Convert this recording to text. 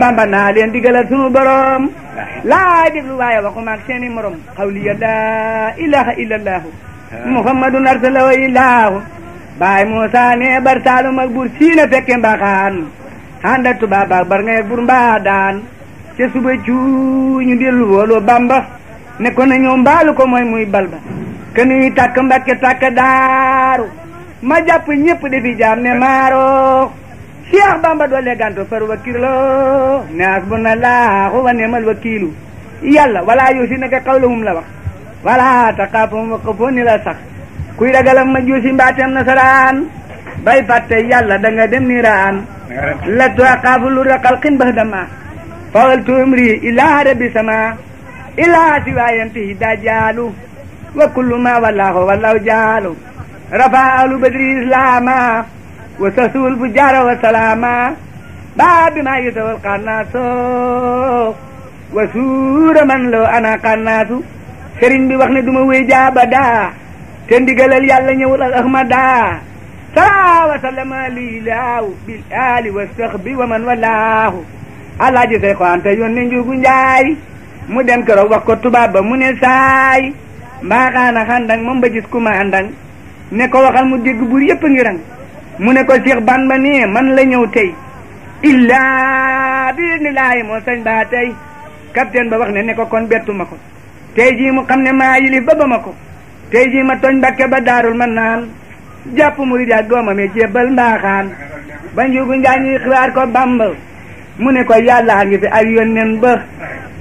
bamba naa leen digalal sunu borom laa déglu waaye waxuma ak seeni morom xawliya laa ilaha illallahu muhammadun arsalahu illahu baay Muusa ne bar saalum ak bur siina fekke mbaxaan handa tubaab ak bar ngay bur mbaa daan ca suba cu ñu dellu woolu bamba ne ko na ñëw mbaalu ko mooy muy balba ke nuy tàkk mbakke tàkk daaru ma jàpp ñëpp defi jaam ne maaro Cheikh Bamba doole ganto far wakirlo ne hasbunallahu wa ni'mal wakiilu yàlla wala yusi naka qawluhum la wax wala taqaafum wa qafooni la sax kuy ragalam ma juusi mbaateem nasaraan bay fàtte yàlla da nga dem niiraan la tuaqaafu lu raqal qin bah dama fawal tumri ila rabbi sama ila siwayantihi dajaalu wa kullu ma wallahu jaalu rafa'alu badri islama وسهول الفجار وسلاما باب ما يسوى القناص وسور من لو انا قناص سرين بي واخني دوما وي جابدا te ndigalal yàlla ñëwul ak ahmada salaa wa sallama lilaahu bil ali wa sahbi wa man walaahu alaaji say xoante yónni njugu njaay mu dem keroog wax ko tubaab ba mu ne saay mbaaxaana xandang moom ba gis ku ma àndang ne ko waxal mu dégg buur yëpp ngi rang mu ne ko Cheikh Bamba ne man la ñëw tey illaa bi ni laay moo sañ baa tey capitaine ba wax ne ko kon bettu ma ko tey jii mu xam ne maa yilif ba ba ma ko tey jii ma tooñ Mbàkke ba daarul man naan jàpp murid ak doomam yi jébbal mbaaxaan ba njugu njaa ñuy xibaar ko Bamba mu ne ko yàlla ngi fi ak yónneen ba